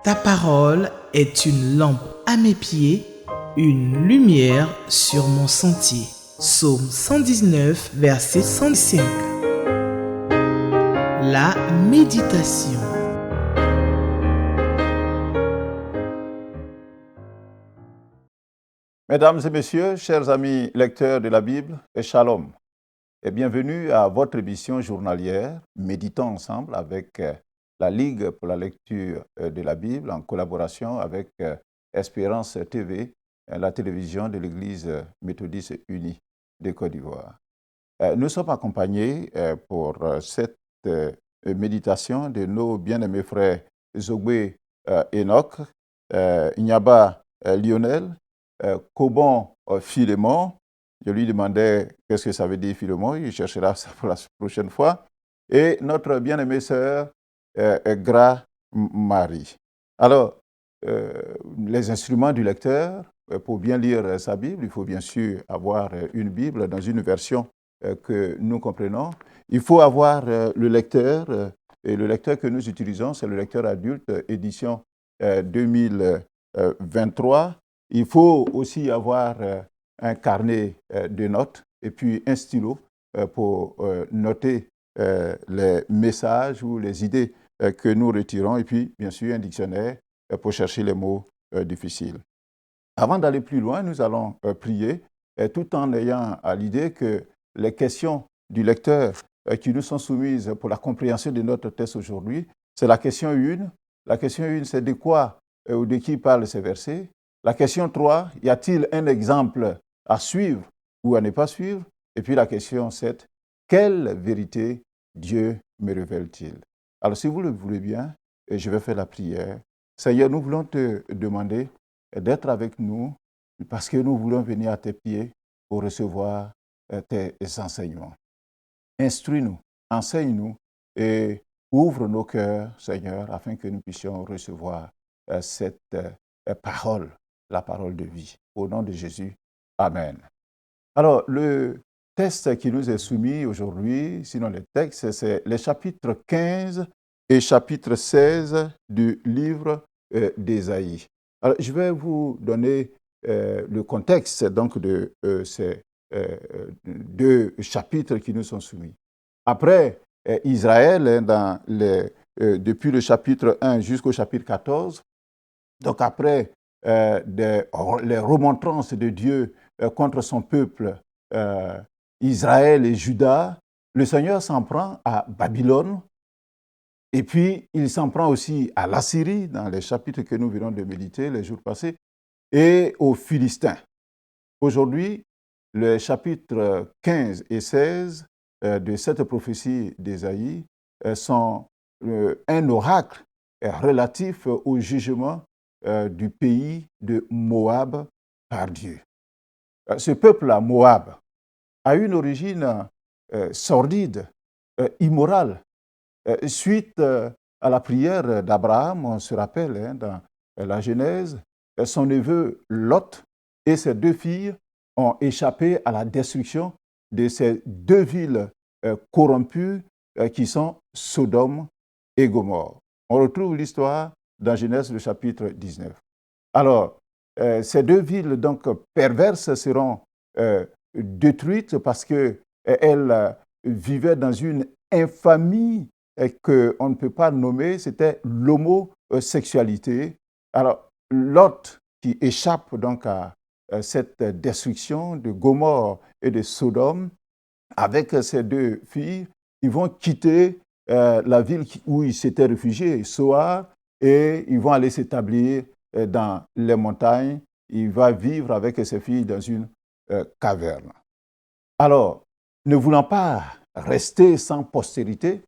Ta parole est une lampe à mes pieds, une lumière sur mon sentier. Psaume 119, verset 105. La méditation. Mesdames et messieurs, chers amis lecteurs de la Bible, et shalom, et bienvenue à votre émission journalière Méditons ensemble avec la Ligue pour la lecture de la Bible en collaboration avec Espérance TV, la télévision de l'Église méthodiste unie de Côte d'Ivoire. Nous sommes accompagnés pour cette méditation de nos bien-aimés frères Zogbe Enoch, Inyaba Lionel, Cobon Philémon. Je lui demandais qu'est-ce que ça veut dire Philémon, il cherchera ça pour la prochaine fois. Et notre bien-aimée sœur Gra Marie. Alors, les instruments du lecteur, pour bien lire sa Bible, il faut bien sûr avoir une Bible dans une version que nous comprenons. Il faut avoir le lecteur, et le lecteur que nous utilisons, c'est le lecteur adulte, édition 2023. Il faut aussi avoir un carnet de notes et puis un stylo pour noter les messages ou les idées que nous retirons, et puis bien sûr un dictionnaire pour chercher les mots difficiles. Avant d'aller plus loin, nous allons prier tout en ayant à l'idée que les questions du lecteur qui nous sont soumises pour la compréhension de notre texte aujourd'hui, c'est la question 1. La question 1, c'est de quoi ou de qui parlent ces versets. La question 3, y a-t-il un exemple à suivre ou à ne pas suivre? Et puis la question 7, quelle vérité Dieu me révèle-t-il? Alors si vous le voulez bien, je vais faire la prière. Seigneur, nous voulons te demander d'être avec nous parce que nous voulons venir à tes pieds pour recevoir tes enseignements. Instruis-nous, enseigne-nous et ouvre nos cœurs, Seigneur, afin que nous puissions recevoir cette parole, la parole de vie. Au nom de Jésus, Amen. Alors, le texte qui nous est soumis aujourd'hui, sinon le texte, c'est les chapitres 15 et chapitre 16 du livre d'Ésaïe. Alors, je vais vous donner le contexte donc, de ces deux chapitres qui nous sont soumis. Après Israël, depuis le chapitre 1 jusqu'au chapitre 14, donc après les remontrances de Dieu contre son peuple, Israël et Juda, le Seigneur s'en prend à Babylone, et puis il s'en prend aussi à l'Assyrie, dans les chapitres que nous venons de méditer les jours passés, et aux Philistins. Aujourd'hui, les chapitres 15 et 16 de cette prophétie d'Ésaïe sont un oracle relatif au jugement du pays de Moab par Dieu. Ce peuple-là, Moab, a une origine sordide, immorale. Suite à la prière d'Abraham, on se rappelle dans la Genèse, son neveu Lot et ses deux filles ont échappé à la destruction de ces deux villes corrompues qui sont Sodome et Gomorrhe. On retrouve l'histoire dans Genèse, le chapitre 19. Alors, ces deux villes donc perverses seront détruites parce qu'elles vivaient dans une infamie qu'on ne peut pas nommer, c'était l'homosexualité. Alors, Lot qui échappe donc à cette destruction de Gomorrhe et de Sodome, avec ses deux filles, ils vont quitter la ville où ils s'étaient réfugiés, Soar, et ils vont aller s'établir dans les montagnes. Il va vivre avec ses filles dans une caverne. Alors, ne voulant pas rester sans postérité,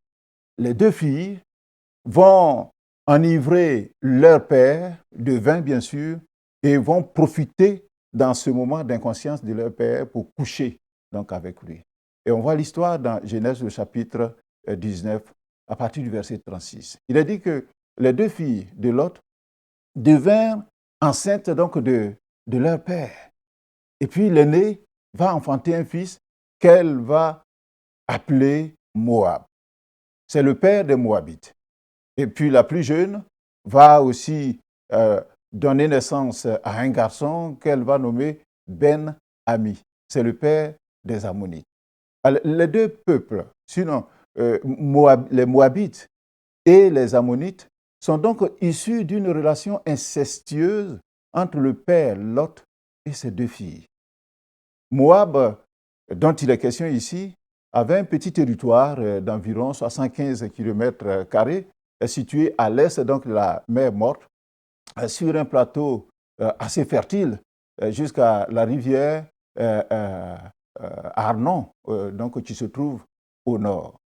les deux filles vont enivrer leur père de vin, bien sûr, et vont profiter dans ce moment d'inconscience de leur père pour coucher donc avec lui. Et on voit l'histoire dans Genèse, le chapitre 19, à partir du verset 36. Il est dit que les deux filles de Lot devinrent enceintes donc de leur père. Et puis l'aînée va enfanter un fils qu'elle va appeler Moab. C'est le père des Moabites. Et puis la plus jeune va aussi donner naissance à un garçon qu'elle va nommer Ben-Ami. C'est le père des Ammonites. Alors, les deux peuples, sinon les Moabites et les Ammonites, sont donc issus d'une relation incestueuse entre le père Lot et ses deux filles. Moab, dont il est question ici, avait un petit territoire d'environ 75 km², situé à l'est donc de la mer Morte, sur un plateau assez fertile jusqu'à la rivière Arnon, donc, qui se trouve au nord.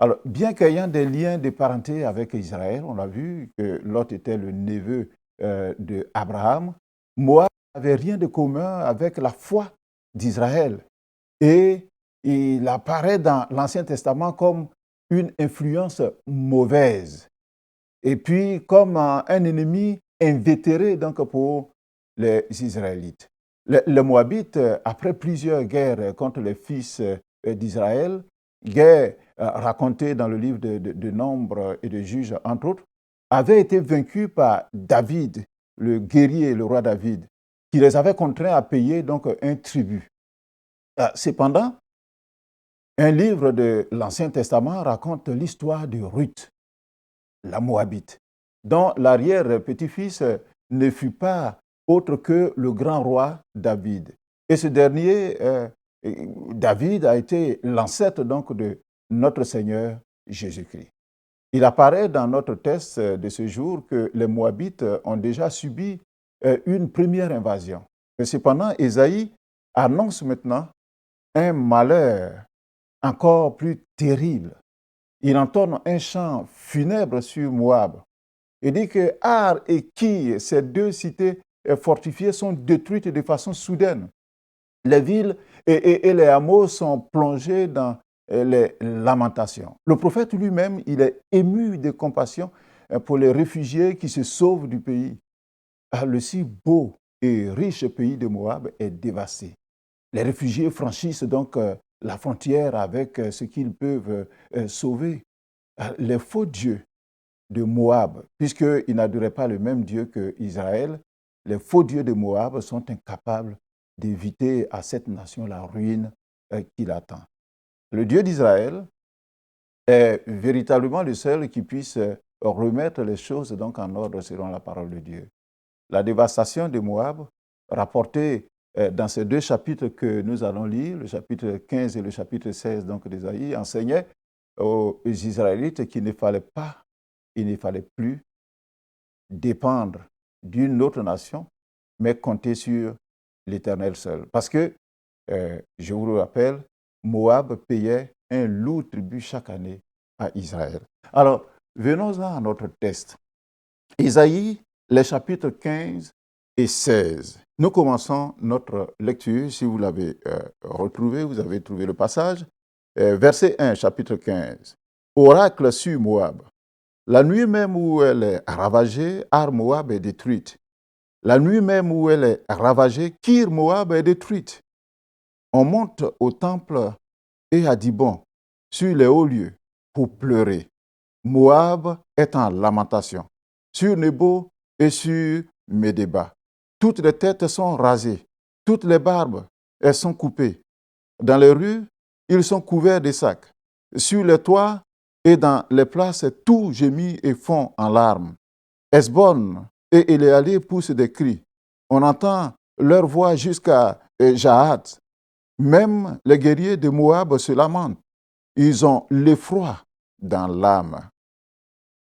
Alors, bien qu'ayant des liens de parenté avec Israël, on a vu que Lot était le neveu d'Abraham, Moab n'avait rien de commun avec la foi d'Israël. Et il apparaît dans l'Ancien Testament comme une influence mauvaise. Et puis comme un ennemi invétéré donc, pour les Israélites. Les Moabites, après plusieurs guerres contre les fils d'Israël, guerres racontées dans le livre de Nombres et de Juges, entre autres, avaient été vaincus par David, le guerrier, le roi David, qui les avait contraints à payer donc un tribut. Cependant, un livre de l'Ancien Testament raconte l'histoire de Ruth, la Moabite, dont l'arrière-petit-fils ne fut pas autre que le grand roi David. Et ce dernier, David, a été l'ancêtre donc de notre Seigneur Jésus-Christ. Il apparaît dans notre texte de ce jour que les Moabites ont déjà subi une première invasion. Et cependant, Ésaïe annonce maintenant un malheur encore plus terrible. Il entonne un chant funèbre sur Moab. Il dit que Ar et Ki, ces deux cités fortifiées, sont détruites de façon soudaine. Les villes et les hameaux sont plongés dans les lamentations. Le prophète lui-même, il est ému de compassion pour les réfugiés qui se sauvent du pays. Le si beau et riche pays de Moab est dévasté. Les réfugiés franchissent donc la frontière avec ce qu'ils peuvent sauver. Les faux dieux de Moab, puisqu'ils n'adoraient pas le même Dieu qu'Israël, les faux dieux de Moab sont incapables d'éviter à cette nation la ruine qui l'attend. Le Dieu d'Israël est véritablement le seul qui puisse remettre les choses donc en ordre selon la parole de Dieu. La dévastation de Moab, rapportée dans ces deux chapitres que nous allons lire, le chapitre 15 et le chapitre 16 donc d'Ésaïe, enseignait aux Israélites qu'il ne fallait pas, il ne fallait plus dépendre d'une autre nation, mais compter sur l'Éternel seul. Parce que, je vous le rappelle, Moab payait un lourd tribut chaque année à Israël. Alors, venons-en à notre texte. Ésaïe, les chapitres 15 et 16. Nous commençons notre lecture. Si vous l'avez retrouvé, vous avez trouvé le passage. Verset 1, chapitre 15. Oracle sur Moab. La nuit même où elle est ravagée, Ar Moab est détruite. La nuit même où elle est ravagée, Kir Moab est détruite. On monte au temple et à Dibon, sur les hauts lieux, pour pleurer. Moab est en lamentation. Sur Nebo et sur Médéba. Toutes les têtes sont rasées, toutes les barbes, elles sont coupées. Dans les rues, ils sont couverts de sacs. Sur les toits et dans les places, tout gémit et fond en larmes. Hesbon et Éléalé poussent des cris. On entend leur voix jusqu'à Jahat. Même les guerriers de Moab se lamentent. Ils ont l'effroi dans l'âme.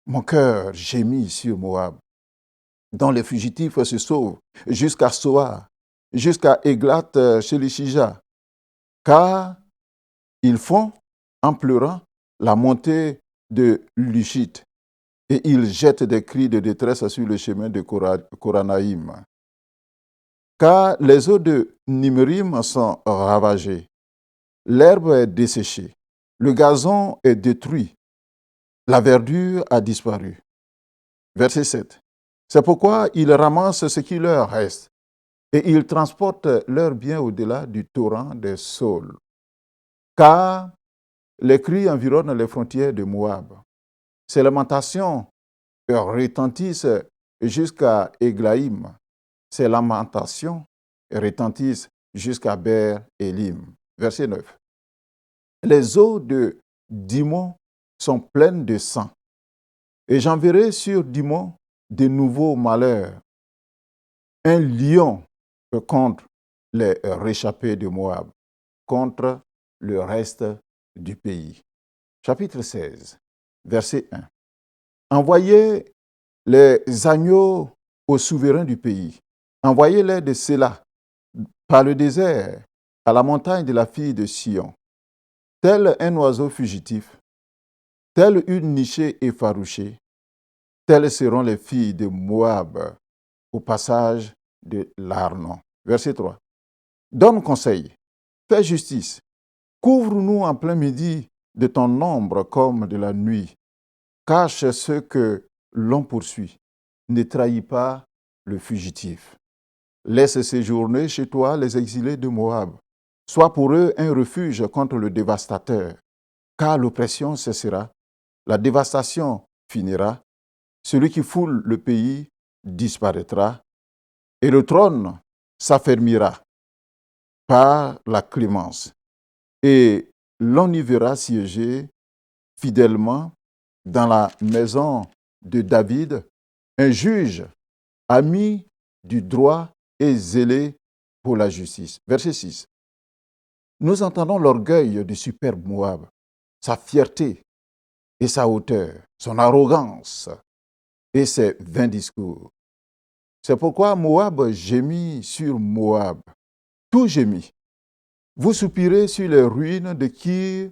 Mon cœur gémit sur Moab, dont les fugitifs se sauvent, jusqu'à Soar, jusqu'à Églat chez les Shija, car ils font, en pleurant, la montée de Lushit, et ils jettent des cris de détresse sur le chemin de Koranaïm. Car les eaux de Nimrim sont ravagées, l'herbe est desséchée, le gazon est détruit, la verdure a disparu. Verset 7. C'est pourquoi ils ramassent ce qui leur reste et ils transportent leurs biens au-delà du torrent des saules. Car les cris environnent les frontières de Moab. Ces lamentations retentissent jusqu'à Églaïm. Ses lamentations retentissent jusqu'à Ber-Élim. Verset 9. Les eaux de Dimon sont pleines de sang, et j'enverrai sur Dimon de nouveaux malheurs. Un lion contre les réchappés de Moab, contre le reste du pays. Chapitre 16, verset 1. Envoyez les agneaux aux souverains du pays. Envoyez-les de Séla, par le désert, à la montagne de la fille de Sion. Tel un oiseau fugitif, tel une nichée effarouchée, telles seront les filles de Moab au passage de l'Arnon. Verset 3. Donne conseil, fais justice, couvre-nous en plein midi de ton ombre comme de la nuit. Cache ceux que l'on poursuit, ne trahis pas le fugitif. Laisse séjourner chez toi les exilés de Moab. Sois pour eux un refuge contre le dévastateur, car l'oppression cessera, la dévastation finira, celui qui foule le pays disparaîtra, et le trône s'affermira par la clémence, et l'on y verra siéger fidèlement dans la maison de David un juge, ami du droit et zélé pour la justice. Verset 6. Nous entendons l'orgueil du superbe Moab, sa fierté et sa hauteur, son arrogance et ses vains discours. C'est pourquoi Moab gémit sur Moab. Tout gémit. Vous soupirez sur les ruines de Kir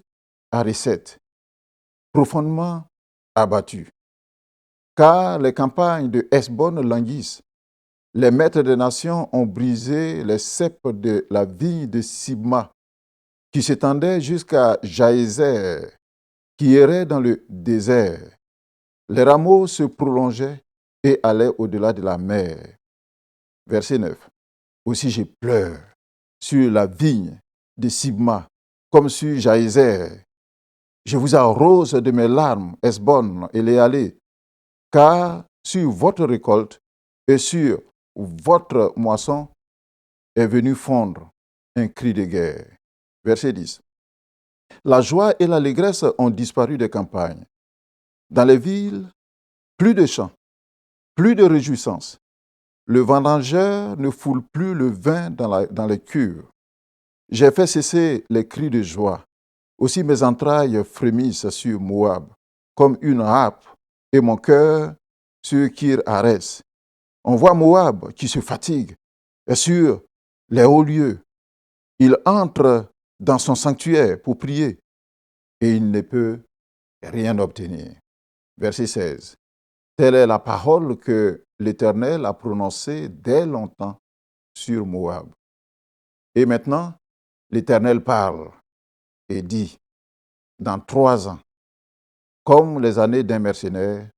Hareset, profondément abattues. Car les campagnes de Hesbon languissent. Les maîtres des nations ont brisé les ceps de la vigne de Sibma, qui s'étendait jusqu'à Jaézer, qui errait dans le désert. Les rameaux se prolongeaient et allaient au-delà de la mer. Verset 9. Aussi je pleure sur la vigne de Sibma, comme sur Jaézer. Je vous arrose de mes larmes, Hesbon et Léalé, car sur votre récolte et sur votre moisson est venu fondre un cri de guerre. Verset 10. La joie et l'allégresse ont disparu des campagnes. Dans les villes, plus de chants, plus de réjouissances. Le vendangeur ne foule plus le vin dans les cures. J'ai fait cesser les cris de joie. Aussi mes entrailles frémissent sur Moab, comme une harpe, et mon cœur sur Kir Hares. On voit Moab qui se fatigue, et sur les hauts lieux. Il entre dans son sanctuaire pour prier, et il ne peut rien obtenir. Verset 16. Telle est la parole que l'Éternel a prononcée dès longtemps sur Moab. Et maintenant, l'Éternel parle et dit, dans 3 ans, comme les années d'un mercenaire,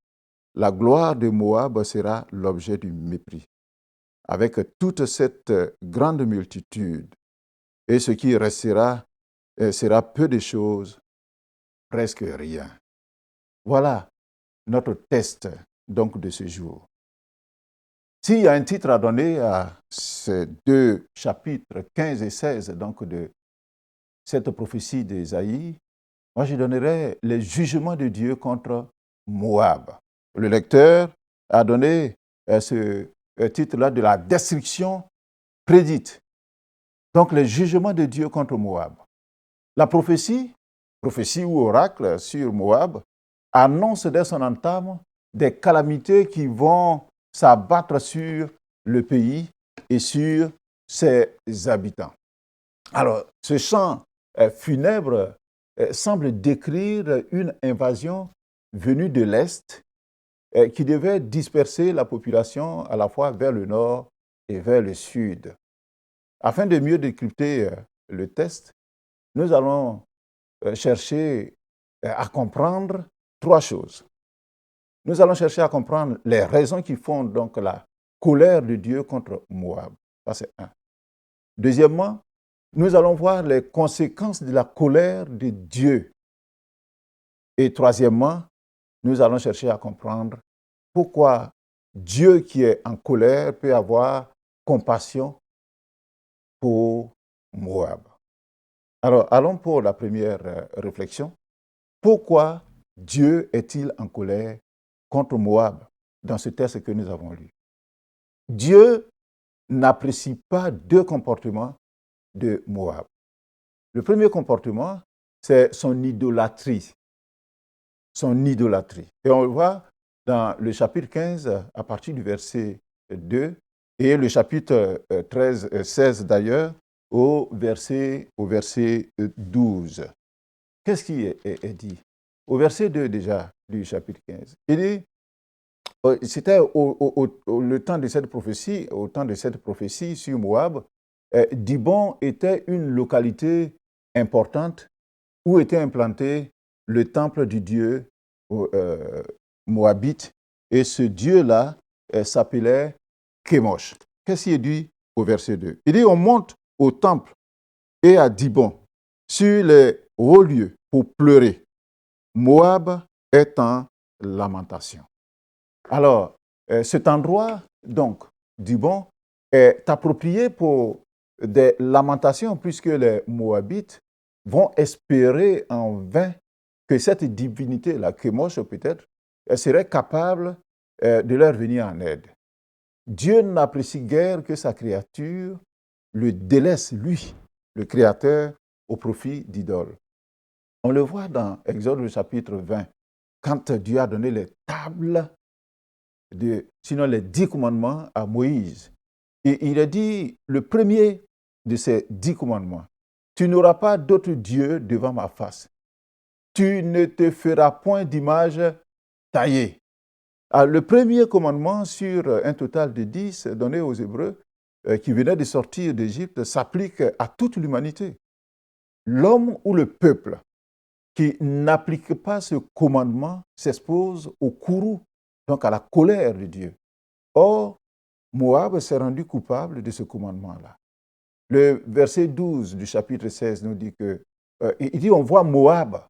la gloire de Moab sera l'objet du mépris, avec toute cette grande multitude. Et ce qui restera sera peu de choses, presque rien. Voilà notre test donc de ce jour. S'il y a un titre à donner à ces 2 chapitres 15 et 16 donc de cette prophétie d'Ésaïe, moi je donnerais les jugements de Dieu contre Moab. Le lecteur a donné ce titre-là de la destruction prédite. Donc les jugements de Dieu contre Moab. La prophétie ou oracle sur Moab, annonce dès son entame des calamités qui vont s'abattre sur le pays et sur ses habitants. Alors, ce chant funèbre semble décrire une invasion venue de l'Est qui devait disperser la population à la fois vers le nord et vers le sud. Afin de mieux décrypter le texte, nous allons chercher à comprendre 3 choses. Nous allons chercher à comprendre les raisons qui font donc la colère de Dieu contre Moab. Ça, c'est 1. Deuxièmement, nous allons voir les conséquences de la colère de Dieu. Et troisièmement, nous allons chercher à comprendre pourquoi Dieu qui est en colère peut avoir compassion pour Moab. Alors, allons pour la première réflexion. Pourquoi Dieu est-il en colère contre Moab dans ce texte que nous avons lu? Dieu n'apprécie pas deux comportements de Moab. Le premier comportement, c'est son idolâtrie. Son idolâtrie. Et on le voit dans le chapitre 15, à partir du verset 2, et le chapitre 16 d'ailleurs, au verset 12. Qu'est-ce qui est dit? Au verset 2 déjà du chapitre 15, il dit, c'était le temps de cette prophétie, au temps de cette prophétie sur Moab, Dibon était une localité importante où était implanté le temple du dieu moabite, et ce dieu-là s'appelait Kémosh. Qu'est-ce qu'il dit au verset 2? Il dit, on monte au temple et à Dibon, sur les hauts lieux, pour pleurer. Moab est en lamentation. Alors, cet endroit, donc, Dibon, est approprié pour des lamentations, puisque les Moabites vont espérer en vain que cette divinité-là, Kémosh peut-être, serait capable de leur venir en aide. Dieu n'apprécie guère que sa créature le délaisse, lui, le Créateur, au profit d'idoles. On le voit dans Exode chapitre 20, quand Dieu a donné les tables, sinon les 10 commandements à Moïse. Et il a dit, le premier de ces 10 commandements, tu n'auras pas d'autre Dieu devant ma face. Tu ne te feras point d'image taillée. Alors, le premier commandement sur un total de 10 donné aux Hébreux qui venaient de sortir d'Égypte s'applique à toute l'humanité. L'homme ou le peuple qui n'applique pas ce commandement s'expose au courroux, donc à la colère de Dieu. Or, Moab s'est rendu coupable de ce commandement-là. Le verset 12 du chapitre 16 nous dit que, il dit, on voit Moab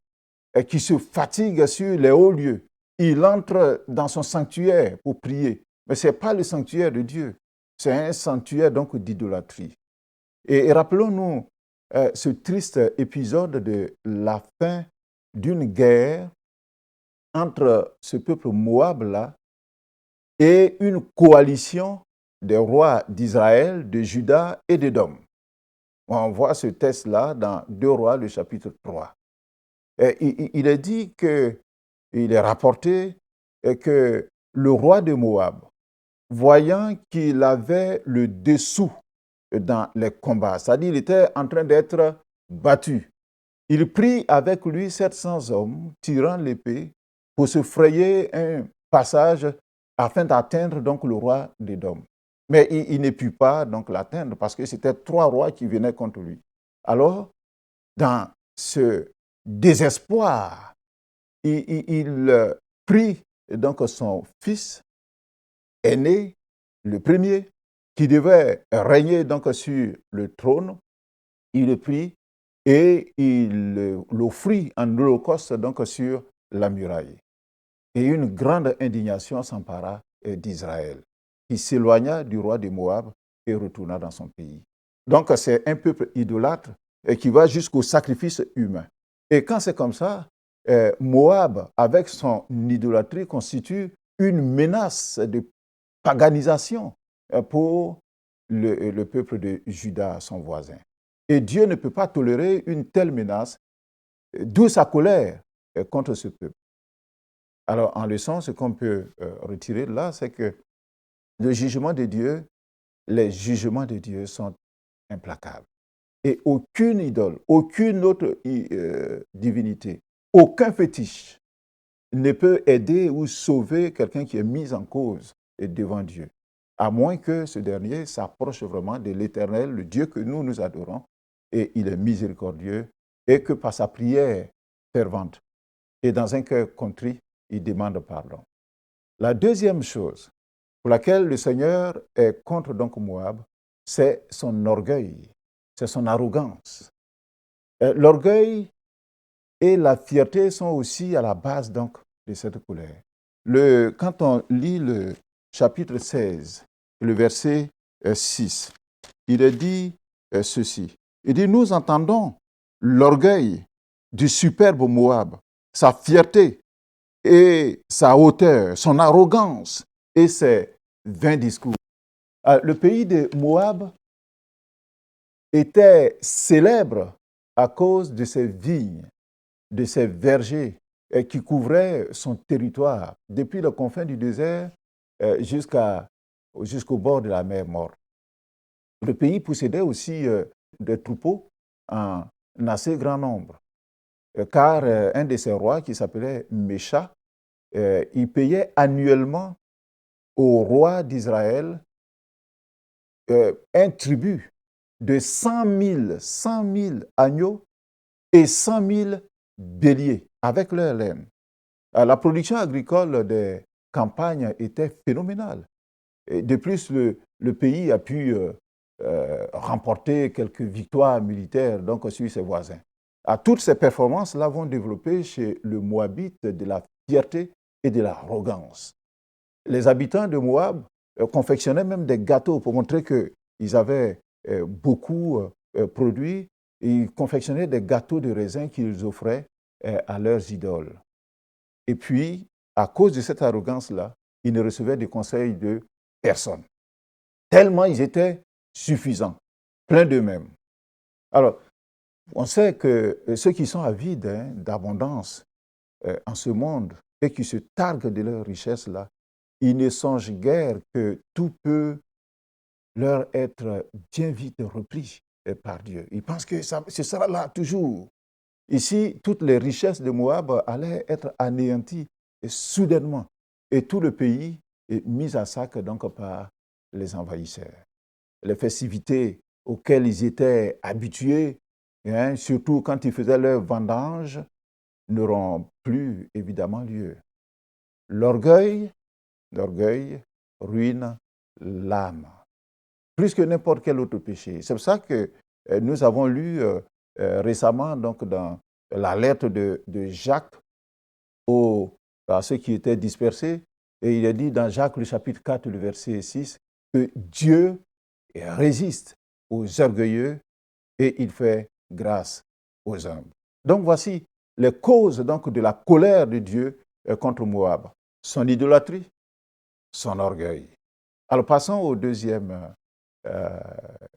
qui se fatigue sur les hauts lieux. Il entre dans son sanctuaire pour prier. Mais ce n'est pas le sanctuaire de Dieu. C'est un sanctuaire donc d'idolâtrie. Et rappelons-nous ce triste épisode de la fin d'une guerre entre ce peuple Moab-là et une coalition des rois d'Israël, de Juda et d'Édom. On voit ce texte-là dans 2 Rois, le chapitre 3. Et il est dit que, il est rapporté que le roi de Moab, voyant qu'il avait le dessous dans les combats, c'est-à-dire qu'il était en train d'être battu, il prit avec lui 700 hommes tirant l'épée pour se frayer un passage afin d'atteindre donc le roi d'Édom. Mais il ne put pas donc l'atteindre parce que c'était 3 rois qui venaient contre lui. Alors, dans ce désespoir, il prit donc son fils aîné, le premier, qui devait régner donc sur le trône. Il le prit et il l'offrit en holocauste donc sur la muraille. Et une grande indignation s'empara d'Israël, qui s'éloigna du roi de Moab et retourna dans son pays. Donc c'est un peuple idolâtre qui va jusqu'au sacrifice humain. Et quand c'est comme ça, Moab, avec son idolâtrie, constitue une menace de paganisation pour le peuple de Juda, son voisin. Et Dieu ne peut pas tolérer une telle menace, d'où sa colère contre ce peuple. Alors, en leçon, ce qu'on peut retirer de là, c'est que le jugement de Dieu, les jugements de Dieu sont implacables. Et aucune idole, aucune autre divinité, aucun fétiche ne peut aider ou sauver quelqu'un qui est mis en cause devant Dieu, à moins que ce dernier s'approche vraiment de l'Éternel, le Dieu que nous adorons, et il est miséricordieux, et que par sa prière fervente et dans un cœur contrit, il demande pardon. La deuxième chose pour laquelle le Seigneur est contre donc Moab, c'est son orgueil, c'est son arrogance. L'orgueil et la fierté sont aussi à la base donc de cette colère. Quand on lit le chapitre 16, le verset 6, il est dit ceci. Il dit, nous entendons l'orgueil du superbe Moab, sa fierté et sa hauteur, son arrogance et ses vains discours. Le pays de Moab était célèbre à cause de ses vignes, de ses vergers qui couvraient son territoire, depuis le confin du désert jusqu'au bord de la mer Morte. Le pays possédait aussi des troupeaux en assez grand nombre, car un de ses rois, qui s'appelait Mécha, il payait annuellement au roi d'Israël un tribut de 100 000 agneaux et 100 000 béliers avec leur laine. La production agricole des campagnes était phénoménale. Et de plus, le pays a pu remporter quelques victoires militaires donc, sur ses voisins. Toutes ces performances-là vont développer chez le Moabite de la fierté et de l'arrogance. Les habitants de Moab confectionnaient même des gâteaux pour montrer qu'ils avaient beaucoup produit. Ils confectionnaient des gâteaux de raisin qu'ils offraient à leurs idoles. Et puis, à cause de cette arrogance-là, ils ne recevaient des conseils de personne. Tellement ils étaient suffisants, pleins d'eux-mêmes. Alors, on sait que ceux qui sont avides d'abondance en ce monde et qui se targuent de leur richesse-là, ils ne songent guère que tout peut leur être bien vite repris par Dieu. Ils pensent que ce sera là toujours. Ici, toutes les richesses de Moab allaient être anéanties soudainement. Et tout le pays est mis à sac donc par les envahisseurs. Les festivités auxquelles ils étaient habitués, surtout quand ils faisaient leur vendange, n'auront plus évidemment lieu. L'orgueil ruine l'âme, plus que n'importe quel autre péché. C'est pour ça que nous avons lu récemment donc, dans la lettre de Jacques à ceux qui étaient dispersés, et il est dit dans Jacques le chapitre 4, le verset 6, que Dieu résiste aux orgueilleux et il fait grâce aux humbles. Donc voici les causes donc, de la colère de Dieu contre Moab. Son idolâtrie, son orgueil. Alors passons au deuxième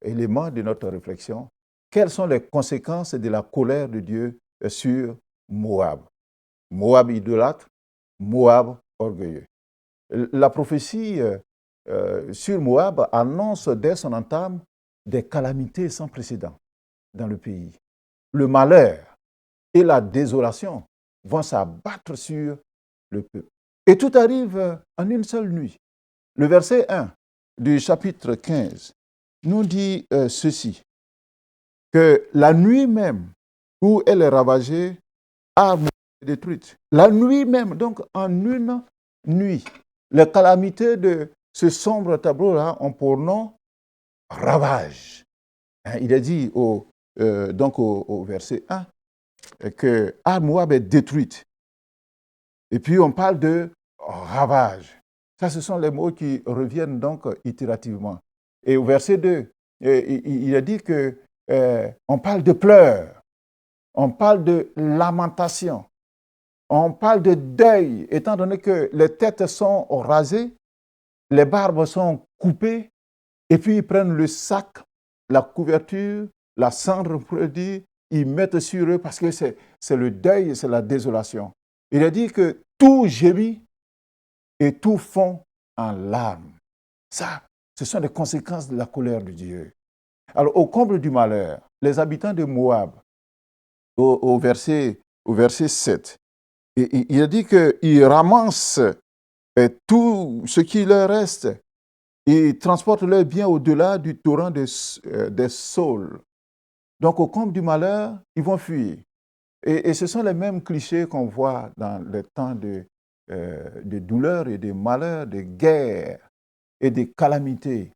élément de notre réflexion. Quelles sont les conséquences de la colère de Dieu sur Moab? Moab idolâtre, Moab orgueilleux. La prophétie sur Moab annonce dès son entame des calamités sans précédent dans le pays. Le malheur et la désolation vont s'abattre sur le peuple. Et tout arrive en une seule nuit. Le verset 1 du chapitre 15 nous dit ceci, que la nuit même où elle est ravagée, Ar est détruite. La nuit même, donc en une nuit, les calamités de ce sombre tableau-là ont pour nom ravage. Il est dit donc au verset 1 que Ar-Moab est détruite. Et puis on parle de ravage. Ça, ce sont les mots qui reviennent donc itérativement. Et au verset 2, il est dit que on parle de pleurs, on parle de lamentation, on parle de deuil, étant donné que les têtes sont rasées, les barbes sont coupées, et puis ils prennent le sac, la couverture, la cendre, pour le dire, ils mettent sur eux parce que c'est le deuil, c'est la désolation. Il est dit que tout gémit et tout fond en larmes. Ça, ce sont les conséquences de la colère de Dieu. Alors, au comble du malheur, les habitants de Moab, au verset 7, il a dit qu'ils ramassent tout ce qui leur reste. Ils transportent leurs biens au-delà du torrent des saules. Donc, au comble du malheur, ils vont fuir. Et ce sont les mêmes clichés qu'on voit dans les temps de douleur et de malheur, de guerre et de calamités.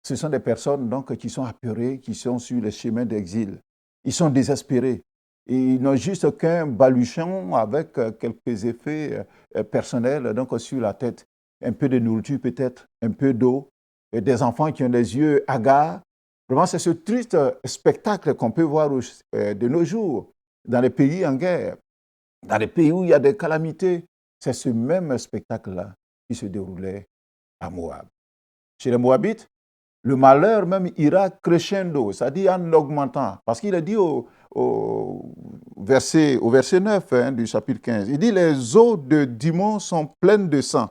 Ce sont des personnes donc, qui sont apeurées, qui sont sur les chemins d'exil. Ils sont désespérés. Ils n'ont juste qu'un baluchon avec quelques effets personnels donc sur la tête. Un peu de nourriture peut-être, un peu d'eau, et des enfants qui ont des yeux hagards. Vraiment, c'est ce triste spectacle qu'on peut voir de nos jours dans les pays en guerre, dans les pays où il y a des calamités. C'est ce même spectacle-là qui se déroulait à Moab. Chez les Moabites, le malheur même ira crescendo, c'est-à-dire en augmentant. Parce qu'il est dit au verset 9 du chapitre 15, il dit « Les eaux de Dimon sont pleines de sang,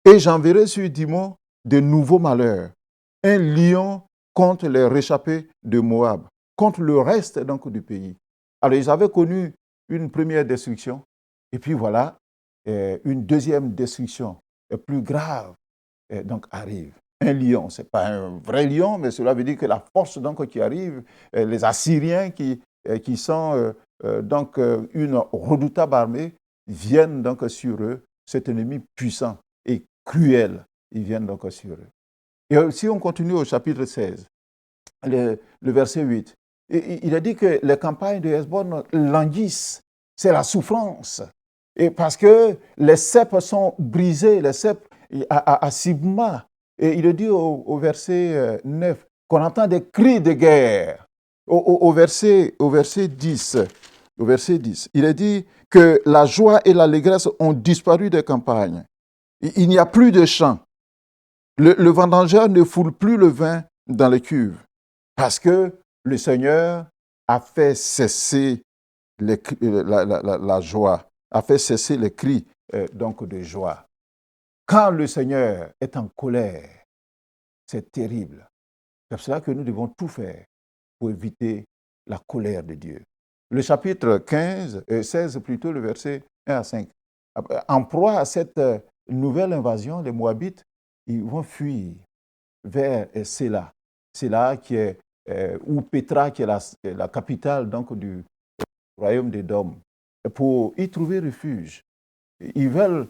et j'enverrai sur Dimon de nouveaux malheurs, un lion contre les réchappés de Moab, contre le reste donc du pays. » Alors ils avaient connu une première destruction, et puis voilà, une deuxième destruction plus grave donc arrive. Un lion, ce n'est pas un vrai lion, mais cela veut dire que la force donc, qui arrive, les Assyriens qui sont donc une redoutable armée, viennent donc sur eux, cet ennemi puissant et cruel, ils viennent donc sur eux. Et si on continue au chapitre 16, le verset 8, il a dit que les campagnes de Hesbon languissent, c'est la souffrance. Et parce que les ceps sont brisés, les ceps à Sibma. Et il est dit au verset 9 qu'on entend des cris de guerre. Au verset 10, il est dit que la joie et l'allégresse ont disparu des campagnes. Il n'y a plus de chants. Le vendangeur ne foule plus le vin dans les cuves parce que le Seigneur a fait cesser la joie, a fait cesser les cris donc de joie. Quand le Seigneur est en colère, c'est terrible. C'est pour cela que nous devons tout faire pour éviter la colère de Dieu. Le chapitre 16 plutôt, le verset 1 à 5. En proie à cette nouvelle invasion, les Moabites, ils vont fuir vers Séla. Séla qui est, ou Pétra qui est la capitale donc, du royaume d'Édom, pour y trouver refuge. Ils veulent,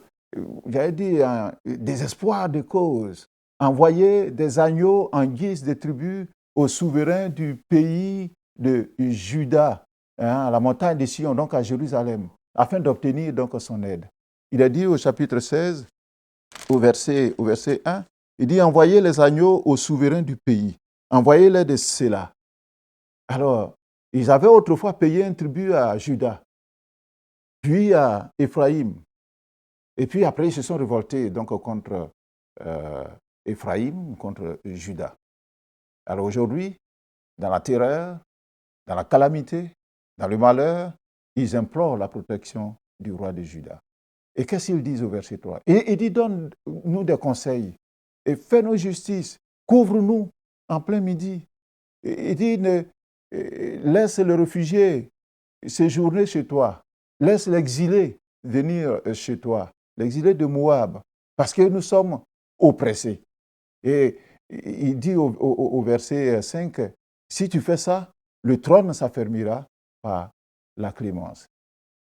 j'allais dire, désespoir de cause, envoyer des agneaux en guise de tribut aux souverains du pays de Juda, à la montagne de Sion, donc à Jérusalem, afin d'obtenir donc son aide. Il a dit au chapitre 16, au verset 1, il dit « Envoyez les agneaux aux souverains du pays, envoyez-les de Séla. » Alors, ils avaient autrefois payé un tribut à Juda, puis à Éphraïm. Et puis après, ils se sont révoltés donc, contre Éphraïm, contre Juda. Alors aujourd'hui, dans la terreur, dans la calamité, dans le malheur, ils implorent la protection du roi de Juda. Et qu'est-ce qu'ils disent au verset 3? Et il dit, donne-nous des conseils et fais-nous justice, couvre-nous en plein midi. Et il dit, laisse le réfugié séjourner chez toi, laisse l'exilé venir chez toi, l'exilé de Moab, parce que nous sommes oppressés. Et il dit au verset 5, si tu fais ça, le trône s'affermira par la clémence.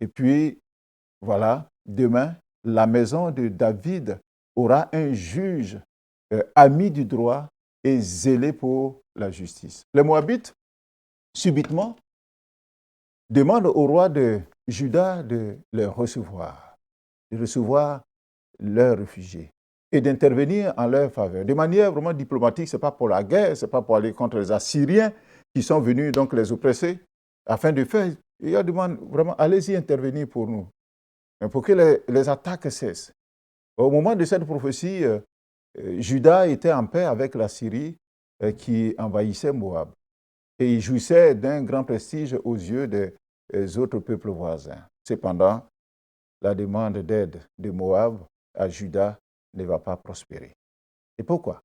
Et puis, voilà, demain, la maison de David aura un juge ami du droit et zélé pour la justice. Les Moabites, subitement, demandent au roi de Juda de les recevoir, leurs réfugiés et d'intervenir en leur faveur. De manière vraiment diplomatique, ce n'est pas pour la guerre, ce n'est pas pour aller contre les Assyriens qui sont venus donc les oppresser, afin de faire, il demande vraiment, allez-y intervenir pour nous, pour que les attaques cessent. Au moment de cette prophétie, Juda était en paix avec la Syrie qui envahissait Moab. Et il jouissait d'un grand prestige aux yeux des autres peuples voisins. Cependant, la demande d'aide de Moab à Juda ne va pas prospérer. Et pourquoi?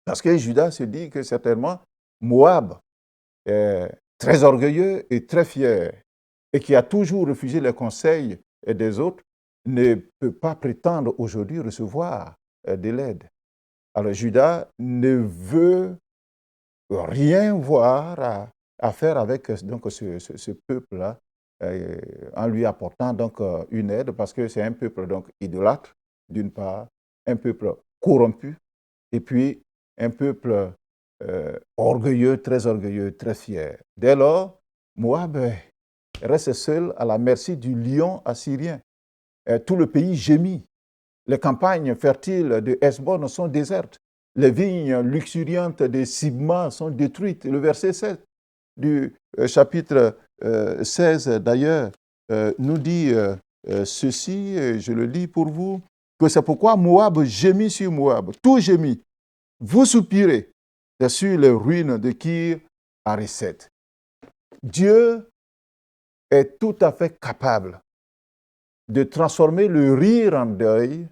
Parce que Juda se dit que certainement Moab est très orgueilleux et très fier et qui a toujours refusé les conseils des autres, ne peut pas prétendre aujourd'hui recevoir de l'aide. Alors Juda ne veut rien voir à faire avec donc, ce peuple-là en lui apportant donc une aide parce que c'est un peuple donc idolâtre d'une part, un peuple corrompu et puis un peuple orgueilleux, très fier. Dès lors, Moab reste seul à la merci du lion assyrien. Tout le pays gémit. Les campagnes fertiles de Hesbon sont désertes. Les vignes luxuriantes de Sibma sont détruites. Le verset 7 du chapitre 16, d'ailleurs, nous dit ceci, je le lis pour vous, que c'est pourquoi Moab gémit sur Moab. Tout gémit. Vous soupirez sur les ruines de Kir Hareset. Dieu est tout à fait capable de transformer le rire en deuil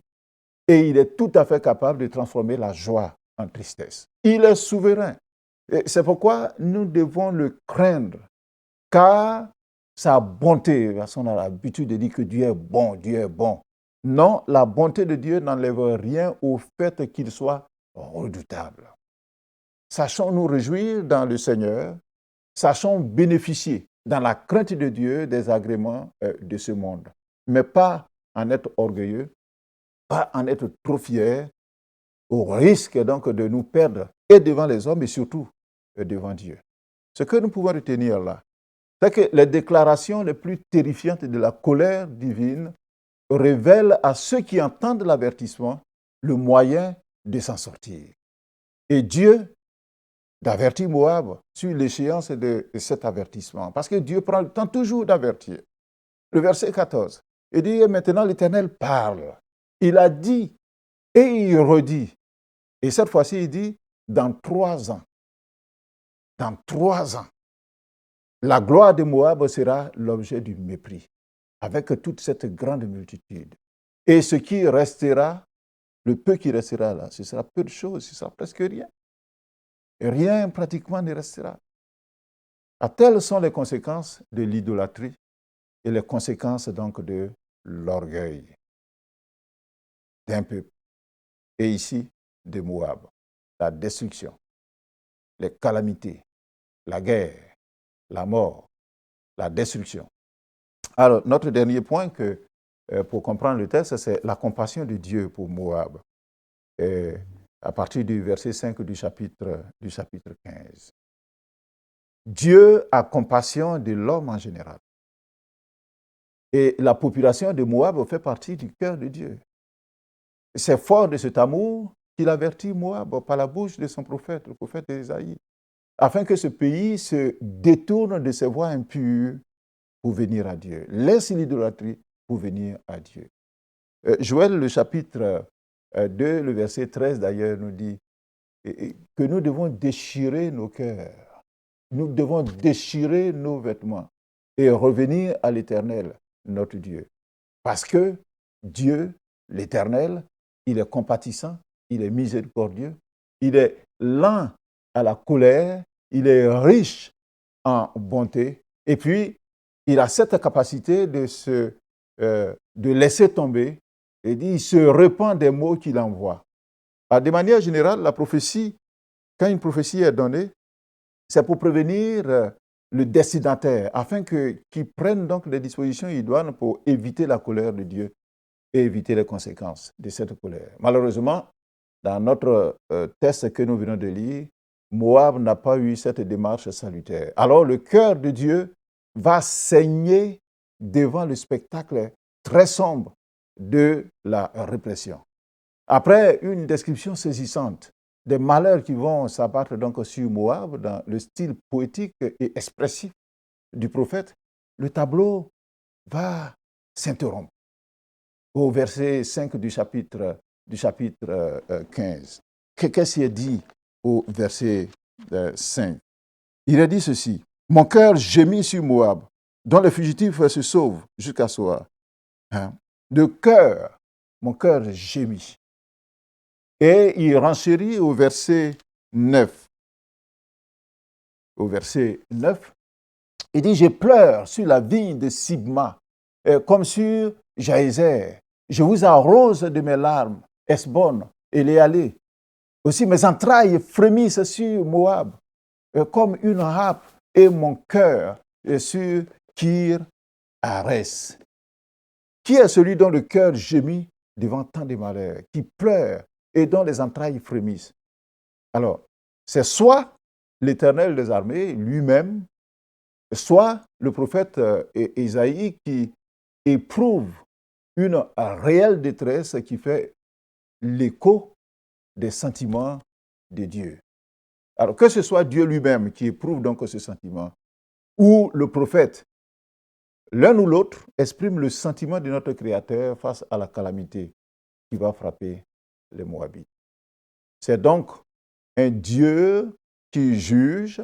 et il est tout à fait capable de transformer la joie en tristesse. Il est souverain. Et c'est pourquoi nous devons le craindre, car sa bonté, parce qu'on a l'habitude de dire que Dieu est bon, Dieu est bon. Non, la bonté de Dieu n'enlève rien au fait qu'il soit redoutable. Sachons nous réjouir dans le Seigneur, sachons bénéficier dans la crainte de Dieu des agréments de ce monde, mais pas en être orgueilleux, pas en être trop fier, au risque donc de nous perdre et devant les hommes et surtout devant Dieu. Ce que nous pouvons retenir là, c'est que les déclarations les plus terrifiantes de la colère divine révèlent à ceux qui entendent l'avertissement le moyen de s'en sortir. Et Dieu d'avertir Moab sur l'échéance de cet avertissement. Parce que Dieu prend le temps toujours d'avertir. Le verset 14, il dit, maintenant l'Éternel parle. Il a dit et il redit. Et cette fois-ci, il dit, dans 3 ans, la gloire de Moab sera l'objet du mépris, avec toute cette grande multitude. Et ce qui restera, le peu qui restera là, ce sera peu de choses, ce sera presque rien. Et rien pratiquement ne restera. Telles sont les conséquences de l'idolâtrie et les conséquences donc de l'orgueil d'un peuple. Et ici, de Moab, la destruction, les calamités, la guerre, la mort, la destruction. Alors, notre dernier point pour comprendre le texte, c'est la compassion de Dieu pour Moab. Et à partir du verset 5 du chapitre 15. Dieu a compassion de l'homme en général. Et la population de Moab fait partie du cœur de Dieu. C'est fort de cet amour qu'il avertit Moab par la bouche de son prophète, le prophète Ésaïe, afin que ce pays se détourne de ses voies impures pour venir à Dieu. Laisse l'idolâtrie pour venir à Dieu. Joël, le chapitre 2, le verset 13 d'ailleurs, nous dit que nous devons déchirer nos cœurs, nous devons déchirer nos vêtements et revenir à l'Éternel, notre Dieu. Parce que Dieu, l'Éternel, il est compatissant, il est miséricordieux, il est lent à la colère, il est riche en bonté, et puis il a cette capacité de laisser tomber, et dit, il se répand des mots qu'il envoie. De manière générale, la prophétie, quand une prophétie est donnée, c'est pour prévenir le destinataire, afin qu'il prenne donc les dispositions idoines pour éviter la colère de Dieu et éviter les conséquences de cette colère. Malheureusement, dans notre texte que nous venons de lire, Moab n'a pas eu cette démarche salutaire. Alors le cœur de Dieu va saigner devant le spectacle très sombre de la répression. Après une description saisissante des malheurs qui vont s'abattre donc sur Moab dans le style poétique et expressif du prophète, le tableau va s'interrompre au verset 5 du chapitre 15. Qu'est-ce qu'il est dit au verset 5? Il a dit ceci, « Mon cœur gémit sur Moab, dont les fugitifs se sauvent jusqu'à soir. » De cœur, mon cœur gémit. Et il renchérit au verset 9. Au verset 9, il dit, « Je pleure sur la vigne de Sibma, comme sur Jaézer. Je vous arrose de mes larmes, Hesbon et Léalé. Aussi mes entrailles frémissent sur Moab, comme une râpe, et mon cœur sur Kir Hares. » Qui est celui dont le cœur gémit devant tant de malheurs, qui pleure et dont les entrailles frémissent? Alors, c'est soit l'Éternel des armées lui-même soit le prophète Ésaïe qui éprouve une réelle détresse qui fait l'écho des sentiments de Dieu. Alors que ce soit Dieu lui-même qui éprouve donc ce sentiment, ou le prophète, l'un ou l'autre exprime le sentiment de notre Créateur face à la calamité qui va frapper les Moabites. C'est donc un Dieu qui juge,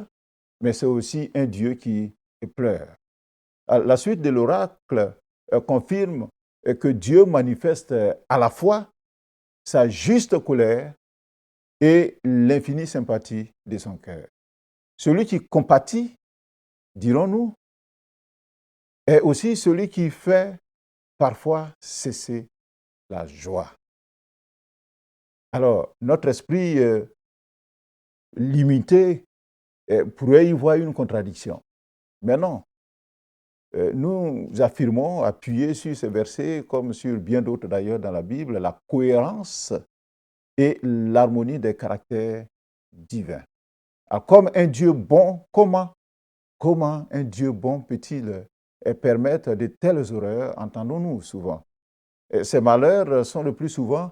mais c'est aussi un Dieu qui pleure. La suite de l'oracle confirme que Dieu manifeste à la fois sa juste colère et l'infinie sympathie de son cœur. Celui qui compatit, dirons-nous, est aussi celui qui fait parfois cesser la joie. Alors, notre esprit limité pourrait y voir une contradiction. Mais non, nous affirmons, appuyés sur ces versets, comme sur bien d'autres d'ailleurs dans la Bible, la cohérence et l'harmonie des caractères divins. Alors, comme un Dieu bon, comment un Dieu bon peut-il permettre de telles horreurs, entendons-nous souvent. Et ces malheurs sont le plus souvent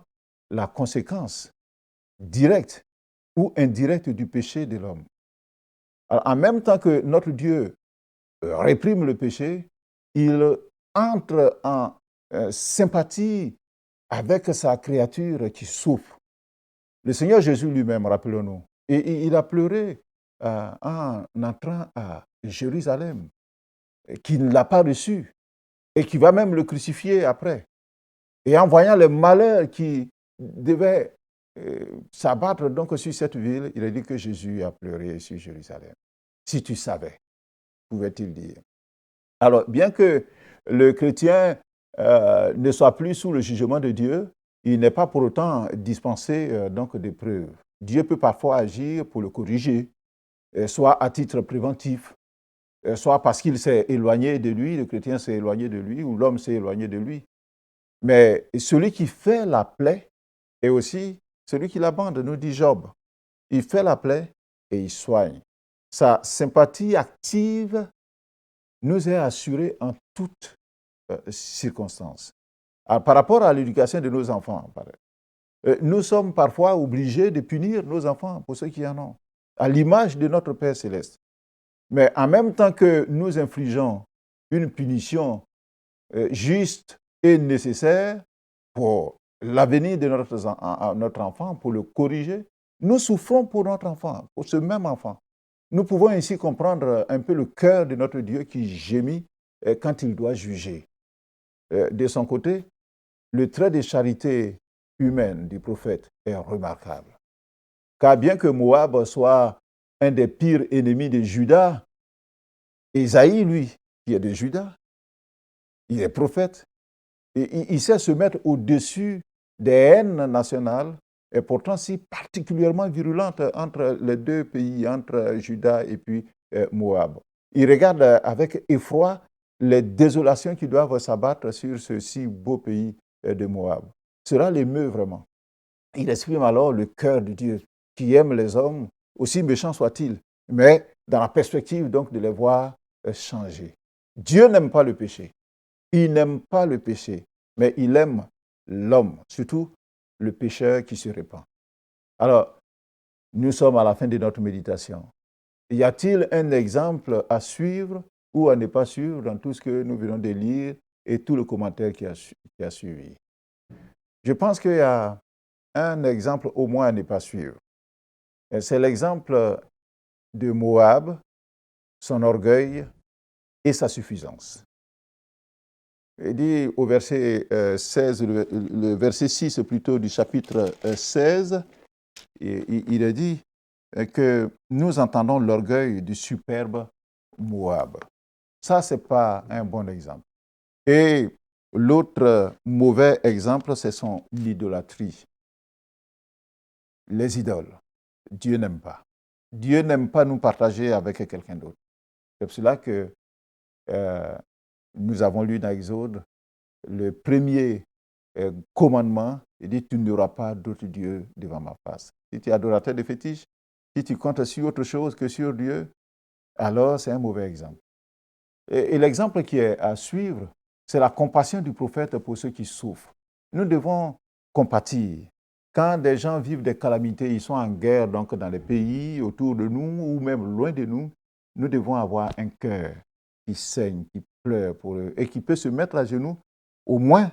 la conséquence directe ou indirecte du péché de l'homme. Alors, en même temps que notre Dieu réprime le péché, il entre en sympathie avec sa créature qui souffre. Le Seigneur Jésus lui-même, rappelons-nous, et il a pleuré en entrant à Jérusalem, qui ne l'a pas reçu et qui va même le crucifier après. Et en voyant les malheurs qui devaient s'abattre donc sur cette ville, il a dit que Jésus a pleuré sur Jérusalem. Si tu savais, pouvait-il dire. Alors, bien que le chrétien ne soit plus sous le jugement de Dieu, il n'est pas pour autant dispensé donc des preuves. Dieu peut parfois agir pour le corriger, soit à titre préventif, soit parce qu'il s'est éloigné de lui, le chrétien s'est éloigné de lui, ou l'homme s'est éloigné de lui. Mais celui qui fait la plaie est aussi celui qui l'abande, nous dit Job. Il fait la plaie et il soigne. Sa sympathie active nous est assurée en toutes circonstances. Alors, par rapport à l'éducation de nos enfants, nous sommes parfois obligés de punir nos enfants pour ceux qui en ont, à l'image de notre Père céleste. Mais en même temps que nous infligeons une punition juste et nécessaire pour l'avenir de notre enfant, pour le corriger, nous souffrons pour notre enfant, pour ce même enfant. Nous pouvons ainsi comprendre un peu le cœur de notre Dieu qui gémit quand il doit juger. De son côté, le trait de charité humaine du prophète est remarquable. Car bien que Moab soit un des pires ennemis de Juda, Ésaïe, lui, qui est de Juda, il est prophète, et il sait se mettre au-dessus des haines nationales, et pourtant si particulièrement virulentes entre les deux pays, entre Juda et puis Moab. Il regarde avec effroi les désolations qui doivent s'abattre sur ce si beau pays de Moab. Cela l'émeut vraiment. Il exprime alors le cœur de Dieu, qui aime les hommes, aussi méchants soient-ils, mais dans la perspective donc de les voir changer. Dieu n'aime pas le péché. Il n'aime pas le péché, mais il aime l'homme, surtout le pécheur qui se répand. Alors, nous sommes à la fin de notre méditation. Y a-t-il un exemple à suivre ou à ne pas suivre dans tout ce que nous venons de lire et tout le commentaire qui a suivi? Je pense qu'il y a un exemple au moins à ne pas suivre. C'est l'exemple de Moab, son orgueil et sa suffisance. Il dit au verset 16, le verset 6 plutôt du chapitre 16, il est dit que nous entendons l'orgueil du superbe Moab. Ça, ce n'est pas un bon exemple. Et l'autre mauvais exemple, c'est son idolâtrie. Les idoles, Dieu n'aime pas. Dieu n'aime pas nous partager avec quelqu'un d'autre. C'est pour cela que nous avons lu dans Exode le premier commandement, il dit « Tu n'auras pas d'autre Dieu devant ma face ». Si tu es adorateur de fétiches, si tu comptes sur autre chose que sur Dieu, alors c'est un mauvais exemple. Et l'exemple qui est à suivre, c'est la compassion du prophète pour ceux qui souffrent. Nous devons compatir. Quand des gens vivent des calamités, ils sont en guerre donc dans les pays autour de nous ou même loin de nous, nous devons avoir un cœur qui saigne, qui pleure pour eux et qui peut se mettre à genoux, au moins,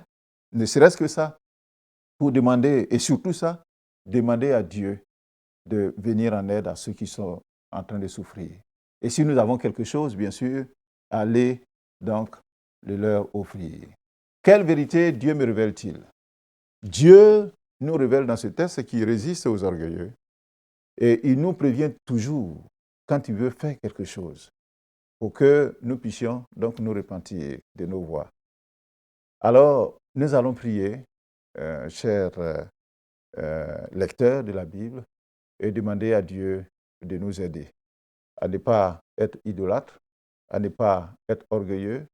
ne serait-ce que ça, pour demander, et surtout ça, demander à Dieu de venir en aide à ceux qui sont en train de souffrir. Et si nous avons quelque chose, bien sûr, allez donc le leur offrir. Quelle vérité Dieu me révèle-t-il? Dieu nous révèle dans ce texte qu'il résiste aux orgueilleux et il nous prévient toujours quand il veut faire quelque chose pour que nous puissions donc nous repentir de nos voies. Alors, nous allons prier, chers lecteurs de la Bible, et demander à Dieu de nous aider à ne pas être idolâtres, à ne pas être orgueilleux,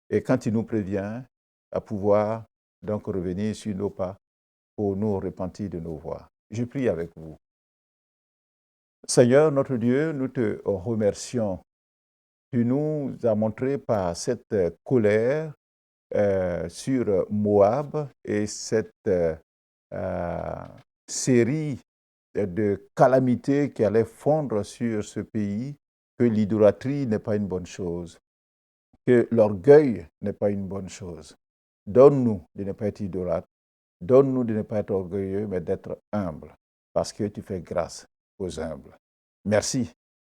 et quand il nous prévient, à pouvoir donc revenir sur nos pas pour nous repentir de nos voies. Je prie avec vous. Seigneur, notre Dieu, nous te remercions. Tu nous as montré par cette colère sur Moab et cette série de calamités qui allaient fondre sur ce pays, que l'idolâtrie n'est pas une bonne chose, que l'orgueil n'est pas une bonne chose. Donne-nous de ne pas être idolâtres, donne-nous de ne pas être orgueilleux, mais d'être humbles, parce que tu fais grâce aux humbles. Merci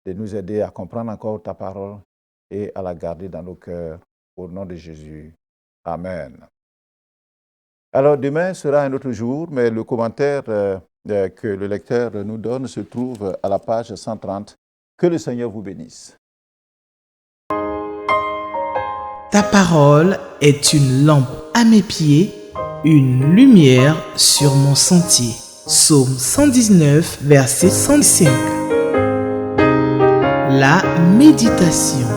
de nous aider à comprendre encore ta parole et à la garder dans nos cœurs, au nom de Jésus. Amen. Alors, demain sera un autre jour, mais le commentaire que le lecteur nous donne se trouve à la page 130. Que le Seigneur vous bénisse. Ta parole est une lampe à mes pieds, une lumière sur mon sentier. Psaume 119, verset 105. La méditation.